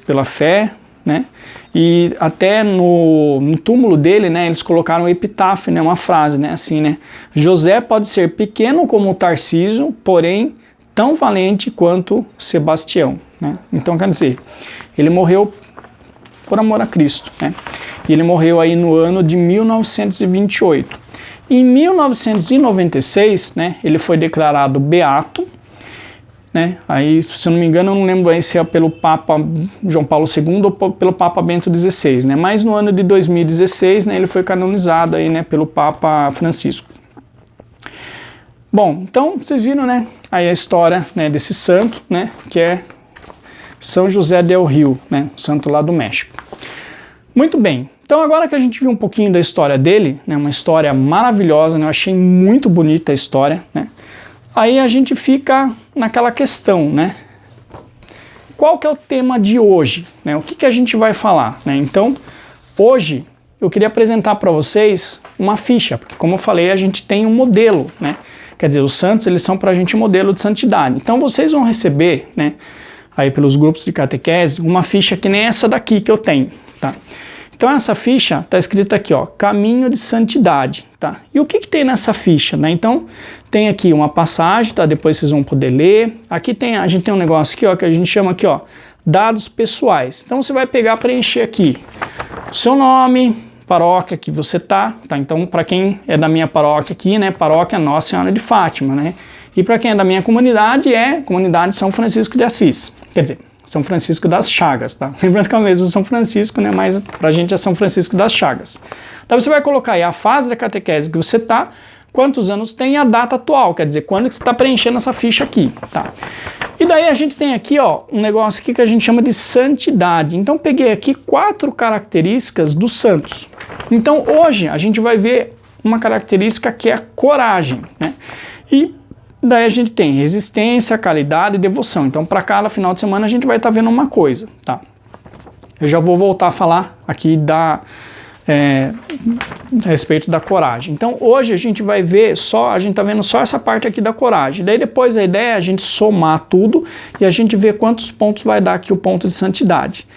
pela fé, né, e até no túmulo dele, né, eles colocaram um epitáfio, né, uma frase, né, assim, né, José pode ser pequeno como Tarcísio, porém tão valente quanto Sebastião, né. Então, quer dizer, ele morreu por amor a Cristo, né? E ele morreu aí no ano de 1928. Em 1996, né, ele foi declarado beato, né? Aí, se eu não me engano, eu não lembro aí se é pelo Papa João Paulo II ou pelo Papa Bento XVI, né? Mas no ano de 2016, né, ele foi canonizado aí, né, pelo Papa Francisco. Bom, então vocês viram, né, aí a história, né, desse santo, né, que é São José del Rio, né, santo lá do México. Muito bem, então agora que a gente viu um pouquinho da história dele, né, uma história maravilhosa, né, eu achei muito bonita a história, né, aí a gente fica naquela questão, né, qual que é o tema de hoje, né, o que a gente vai falar, né? Então, hoje eu queria apresentar para vocês uma ficha, porque como eu falei, a gente tem um modelo, né? Quer dizer, os santos, eles são para a gente um modelo de santidade. Então vocês vão receber, né, aí pelos grupos de catequese, uma ficha que nem essa daqui que eu tenho, tá? Então essa ficha está escrita aqui, ó, caminho de santidade, tá? E o que que tem nessa ficha, né? Então tem aqui uma passagem, tá? Depois vocês vão poder ler. Aqui a gente tem um negócio aqui, ó, que a gente chama aqui, ó, dados pessoais. Então você vai pegar, preencher aqui o seu nome, paróquia que você tá? Então para quem é da minha paróquia aqui, né, paróquia Nossa Senhora de Fátima, né? E para quem é da minha comunidade, é comunidade São Francisco de Assis. Quer dizer, São Francisco das Chagas, tá? Lembrando que é o mesmo São Francisco, né? Mas pra gente é São Francisco das Chagas. Daí você vai colocar aí a fase da catequese que você tá, quantos anos tem e a data atual, quer dizer, quando que você está preenchendo essa ficha aqui, tá? E daí a gente tem aqui, ó, um negócio aqui que a gente chama de santidade. Então peguei aqui 4 características dos santos. Então hoje a gente vai ver uma característica que é a coragem, né? E daí a gente tem resistência, caridade e devoção. Então para cada final de semana a gente vai estar vendo uma coisa, tá? Eu já vou voltar a falar aqui a respeito da coragem. Então hoje a gente vai ver a gente tá vendo só essa parte aqui da coragem. Daí depois a ideia é a gente somar tudo e a gente ver quantos pontos vai dar aqui o ponto de santidade.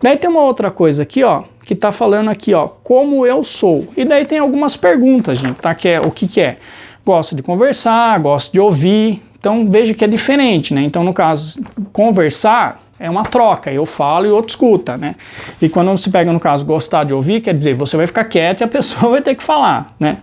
Daí tem uma outra coisa aqui, ó, que tá falando aqui, ó, como eu sou. E daí tem algumas perguntas, gente, tá? Que é o que que é? Gosto de conversar, gosto de ouvir. Então veja que é diferente, né? Então no caso, conversar é uma troca, eu falo e o outro escuta, né? E quando se pega no caso gostar de ouvir, quer dizer, você vai ficar quieto e a pessoa vai ter que falar, né?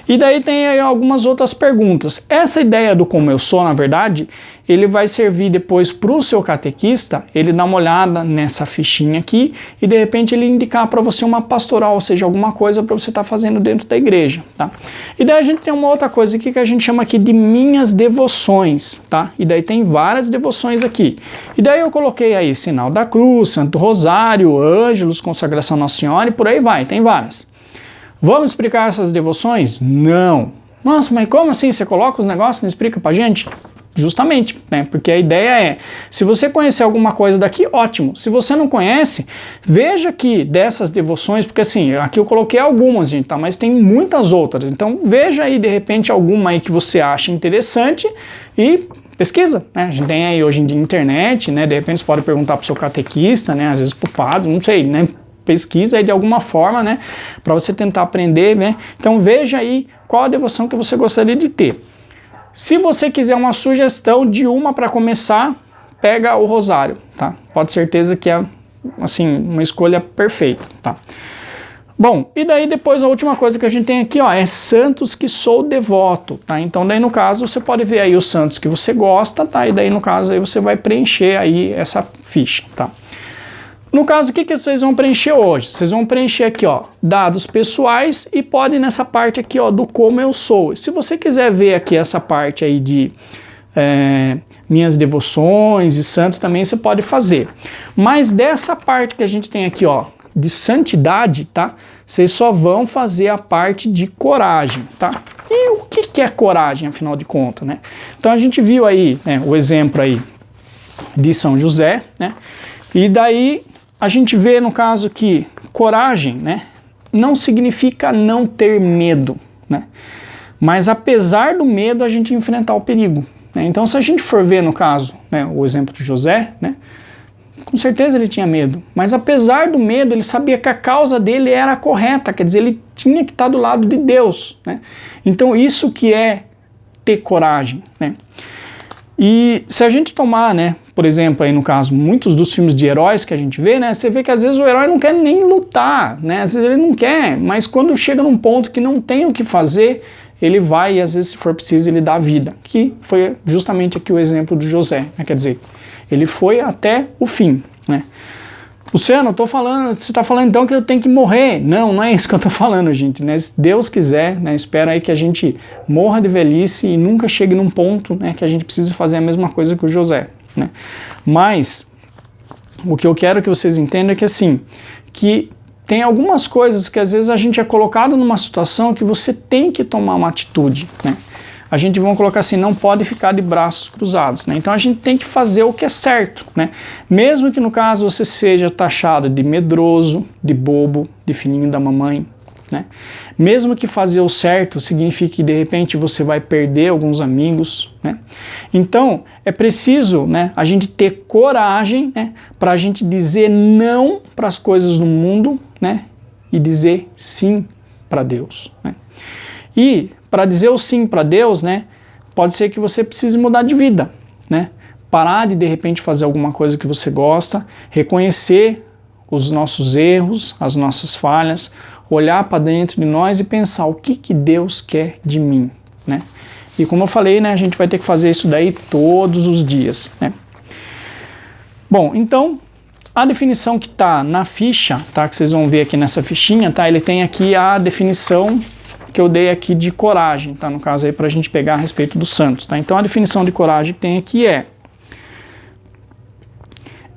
E daí tem aí algumas outras perguntas. Essa ideia do como eu sou, na verdade, ele vai servir depois para o seu catequista, ele dar uma olhada nessa fichinha aqui e de repente ele indicar para você uma pastoral, ou seja, alguma coisa para você estar fazendo dentro da igreja, tá? E daí a gente tem uma outra coisa aqui que a gente chama aqui de minhas devoções, tá? E daí tem várias devoções aqui. E daí eu coloquei aí Sinal da Cruz, Santo Rosário, Ângelos, Consagração Nossa Senhora e por aí vai, tem várias. Vamos explicar essas devoções? Não. Nossa, mas como assim? Você coloca os negócios e não explica pra gente? Justamente, né? Porque a ideia é, se você conhecer alguma coisa daqui, ótimo. Se você não conhece, veja aqui dessas devoções, porque assim, aqui eu coloquei algumas, gente, tá? Mas tem muitas outras. Então veja aí, de repente, alguma aí que você acha interessante e pesquisa, né? A gente tem aí hoje em dia internet, né? De repente você pode perguntar pro seu catequista, né? Às vezes pro padre, não sei, né? Pesquisa aí de alguma forma, né? Para você tentar aprender, né? Então veja aí qual a devoção que você gostaria de ter. Se você quiser uma sugestão de uma para começar, pega o rosário, tá? Pode ter certeza que é, assim, uma escolha perfeita, tá? Bom, e daí depois a última coisa que a gente tem aqui, ó, é santos que sou devoto, tá? Então daí no caso você pode ver aí os santos que você gosta, tá? E daí no caso aí você vai preencher aí essa ficha, tá? No caso, o que vocês vão preencher hoje? Vocês vão preencher aqui, ó, dados pessoais e pode nessa parte aqui, ó, do como eu sou. Se você quiser ver aqui essa parte aí de minhas devoções e santo também você pode fazer. Mas dessa parte que a gente tem aqui, ó, de santidade, tá? Vocês só vão fazer a parte de coragem, tá? E o que é coragem, afinal de contas, né? Então a gente viu aí, né, o exemplo aí de São José, né? E daí a gente vê, no caso, que coragem, né, não significa não ter medo, né? Mas apesar do medo, a gente enfrentar o perigo, né? Então, se a gente for ver, no caso, né, o exemplo de José, né, com certeza ele tinha medo. Mas apesar do medo, ele sabia que a causa dele era correta, quer dizer, ele tinha que estar do lado de Deus, né? Então, isso que é ter coragem, né? E se a gente tomar, né, por exemplo, aí no caso, muitos dos filmes de heróis que a gente vê, né, você vê que às vezes o herói não quer nem lutar, né, às vezes ele não quer, mas quando chega num ponto que não tem o que fazer, ele vai e às vezes se for preciso ele dá a vida, que foi justamente aqui o exemplo do José, né, quer dizer, ele foi até o fim, né. Luciano, você está falando então que eu tenho que morrer. Não, não é isso que eu estou falando, gente, né? Se Deus quiser, né, espera aí que a gente morra de velhice e nunca chegue num ponto, né, que a gente precisa fazer a mesma coisa que o José, né? Mas o que eu quero que vocês entendam é que assim, que tem algumas coisas que às vezes a gente é colocado numa situação que você tem que tomar uma atitude, né? a gente, vamos colocar assim, não pode ficar de braços cruzados, né? Então a gente tem que fazer o que é certo, né? Mesmo que no caso você seja taxado de medroso, de bobo, de filhinho da mamãe, né? Mesmo que fazer o certo signifique que de repente você vai perder alguns amigos, né? Então é preciso, né, a gente ter coragem, né, para a gente dizer não para as coisas do mundo, né, e dizer sim para Deus, né? E para dizer o sim para Deus, né, pode ser que você precise mudar de vida, né? Parar de repente fazer alguma coisa que você gosta, reconhecer os nossos erros, as nossas falhas, olhar para dentro de nós e pensar o que Deus quer de mim, né? E como eu falei, né, a gente vai ter que fazer isso daí todos os dias, né? Bom, então, a definição que está na ficha, tá, que vocês vão ver aqui nessa fichinha, tá, ele tem aqui a definição que eu dei aqui de coragem, tá, no caso aí para a gente pegar a respeito dos santos, tá? Então a definição de coragem que tem aqui é: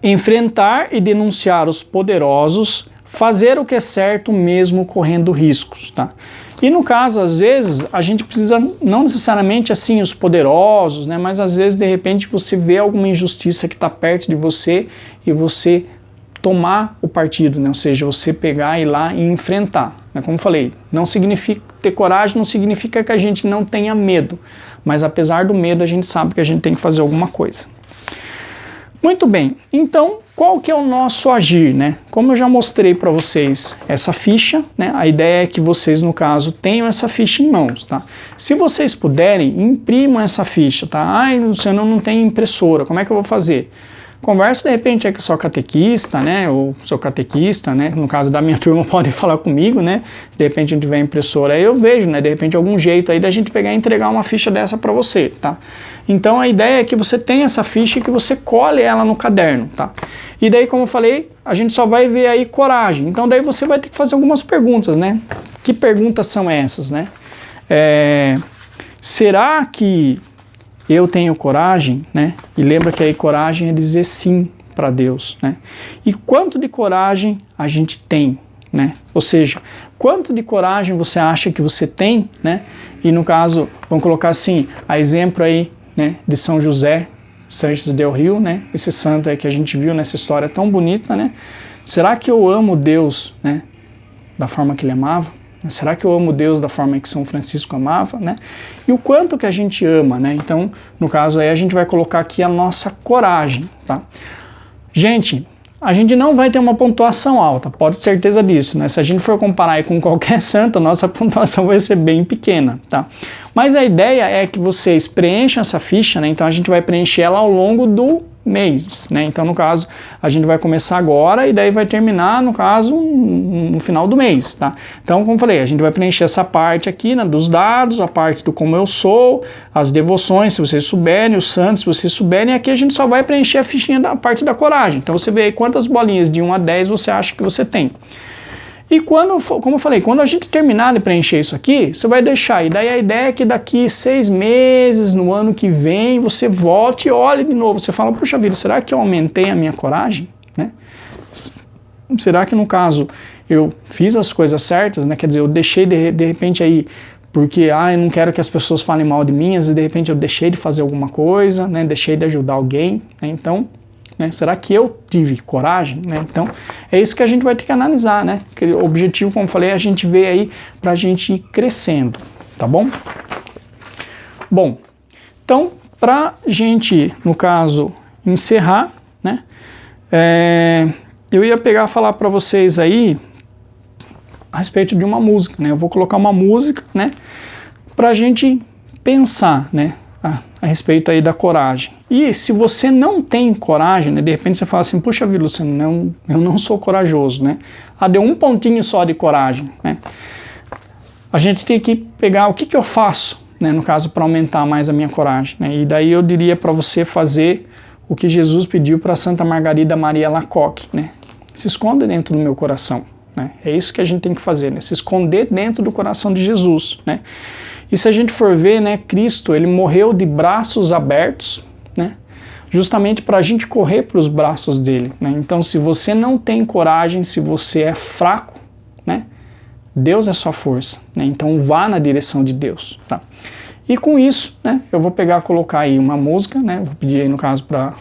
enfrentar e denunciar os poderosos, fazer o que é certo mesmo correndo riscos, tá? E no caso, às vezes, a gente precisa, não necessariamente assim os poderosos, né? Mas às vezes, de repente, você vê alguma injustiça que está perto de você e você tomar o partido, né? Ou seja, você pegar e ir lá e enfrentar, né? Como eu falei, não significa ter coragem, não significa que a gente não tenha medo, mas apesar do medo, a gente sabe que a gente tem que fazer alguma coisa. Muito bem, então qual que é o nosso agir, né? Como eu já mostrei para vocês essa ficha, né? A ideia é que vocês, no caso, tenham essa ficha em mãos, tá? Se vocês puderem, imprimam essa ficha, tá? Ai, Luciano, não tem impressora, como é que eu vou fazer? Conversa de repente com a sua catequista, né, ou seu catequista, né, no caso da minha turma pode falar comigo, né, de repente não tiver impressora, aí eu vejo, né, de repente algum jeito aí da gente pegar e entregar uma ficha dessa para você, tá? Então a ideia é que você tenha essa ficha e que você cole ela no caderno, tá? E daí, como eu falei, a gente só vai ver aí coragem, então daí você vai ter que fazer algumas perguntas, né? Que perguntas são essas, né? Será que eu tenho coragem, né? E lembra que aí coragem é dizer sim para Deus, né? E quanto de coragem a gente tem, né? Ou seja, quanto de coragem você acha que você tem, né? E no caso, vamos colocar assim, a exemplo aí, né, de São José Sanches del Rio, né? Esse santo aí que a gente viu nessa história tão bonita, né? Será que eu amo Deus, né, da forma que ele amava? Será que eu amo Deus da forma que São Francisco amava, né? E o quanto que a gente ama, né? Então, no caso aí, a gente vai colocar aqui a nossa coragem, tá? Gente, a gente não vai ter uma pontuação alta, pode ter certeza disso, né? Se a gente for comparar aí com qualquer santo, a nossa pontuação vai ser bem pequena, tá? Mas a ideia é que vocês preencham essa ficha, né? Então a gente vai preencher ela ao longo do mês, né? Então, no caso, a gente vai começar agora e daí vai terminar, no caso, no final do mês, tá? Então, como eu falei, a gente vai preencher essa parte aqui, né, dos dados, a parte do como eu sou, as devoções, se vocês souberem, os santos, se vocês souberem, e aqui a gente só vai preencher a fichinha da parte da coragem. Então, você vê aí quantas bolinhas de 1 a 10 você acha que você tem. E quando, como eu falei, quando a gente terminar de preencher isso aqui, você vai deixar. E daí a ideia é que daqui 6 meses, no ano que vem, você volte e olhe de novo. Você fala, puxa vida, será que eu aumentei a minha coragem? Né? Será que no caso eu fiz as coisas certas? Né? Quer dizer, eu deixei de repente aí, porque eu não quero que as pessoas falem mal de mim, às vezes de repente eu deixei de fazer alguma coisa, né? Deixei de ajudar alguém, né? Então, né? Será que eu tive coragem? Né? Então, é isso que a gente vai ter que analisar, né? O objetivo, como eu falei, a gente vê aí para a gente ir crescendo, tá bom? Bom, então, para a gente, no caso, encerrar, né? Eu ia pegar e falar para vocês aí a respeito de uma música, né? Eu vou colocar uma música, né? Para a gente pensar, né? A respeito aí da coragem. E se você não tem coragem, né, de repente você fala assim, puxa vida, Luciano, eu não sou corajoso, né? Deu um pontinho só de coragem, né? A gente tem que pegar o que eu faço, né, no caso, para aumentar mais a minha coragem, né? E daí eu diria para você fazer o que Jesus pediu para Santa Margarida Maria Lacoque, né? Se esconda dentro do meu coração, né? É isso que a gente tem que fazer, né? Se esconder dentro do coração de Jesus, né? E se a gente for ver, né, Cristo, ele morreu de braços abertos, né, justamente para a gente correr para os braços dele, né? Então, se você não tem coragem, se você é fraco, né, Deus é sua força, né? Então vá na direção de Deus, tá? E com isso, né, eu vou colocar aí uma música, né, vou pedir aí no caso para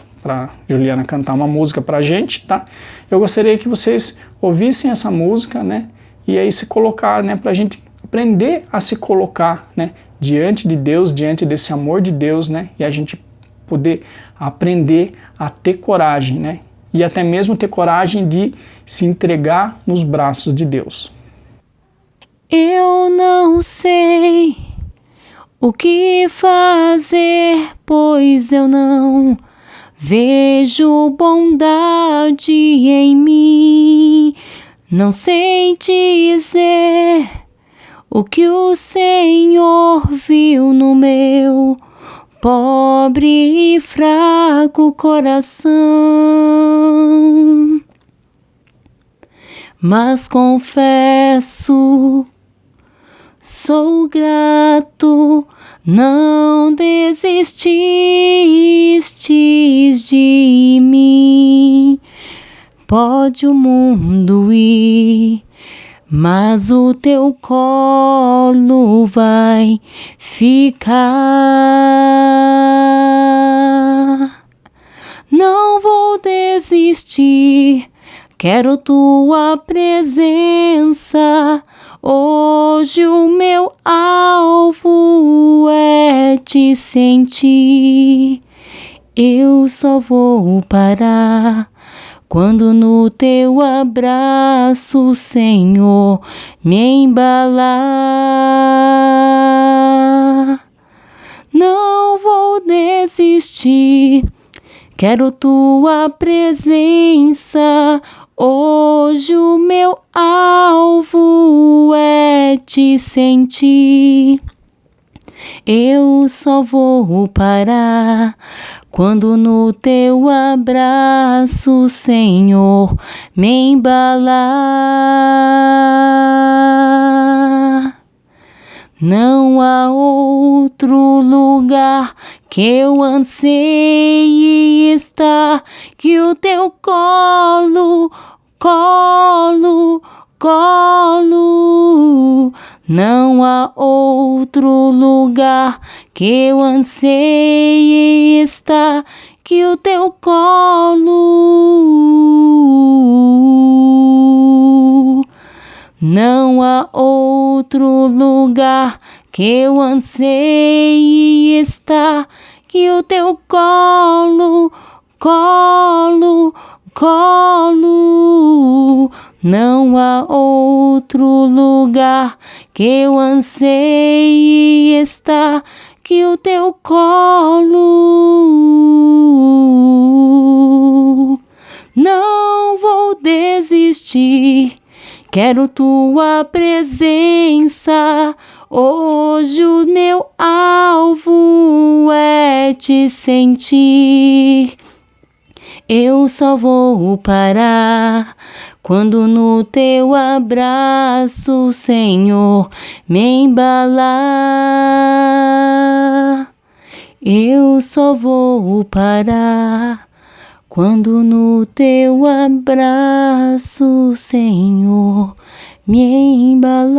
Juliana cantar uma música para a gente, tá? Eu gostaria que vocês ouvissem essa música, né, e aí se colocar, né, para a gente aprender a se colocar, né, diante de Deus, diante desse amor de Deus, né, e a gente poder aprender a ter coragem, né, e até mesmo ter coragem de se entregar nos braços de Deus. Eu não sei o que fazer, pois eu não vejo bondade em mim. Não sei dizer o que o Senhor viu no meu pobre e fraco coração. Mas confesso, sou grato, não desististes de mim. Pode o mundo ir, mas o teu colo vai ficar. Não vou desistir, quero tua presença. Hoje o meu alvo é te sentir. Eu só vou parar quando no teu abraço, Senhor, me embalar. Não vou desistir, quero tua presença. Hoje o meu alvo é te sentir. Eu só vou parar quando no teu abraço, Senhor, me embalar. Não há outro lugar que eu anseie estar que o teu colo. Não há outro lugar que eu anseie estar que o teu colo. Não há outro lugar que eu anseie estar que o teu colo. Não há outro lugar que eu anseie estar que o teu colo. Não vou desistir, quero tua presença. Hoje o meu alvo é te sentir. Eu só vou parar quando no teu abraço, Senhor, me embalar. Eu só vou parar quando no teu abraço, Senhor, me embalar.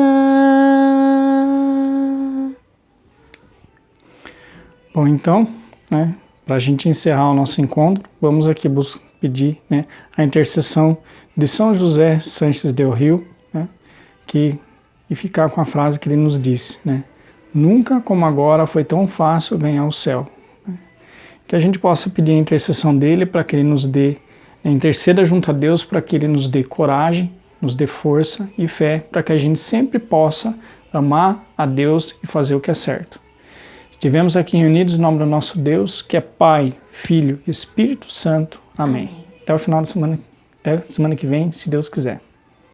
Bom, então, né, para a gente encerrar o nosso encontro, vamos aqui pedir, né, a intercessão de São José Sanches del Rio, né, e ficar com a frase que ele nos disse, né, nunca como agora foi tão fácil ganhar o céu. Né, que a gente possa pedir a intercessão dele para que ele nos dê, interceda junto a Deus para que ele nos dê coragem, nos dê força e fé para que a gente sempre possa amar a Deus e fazer o que é certo. Estivemos aqui reunidos em nome do nosso Deus, que é Pai, Filho e Espírito Santo. Amém. Até o final da semana, até semana que vem, se Deus quiser.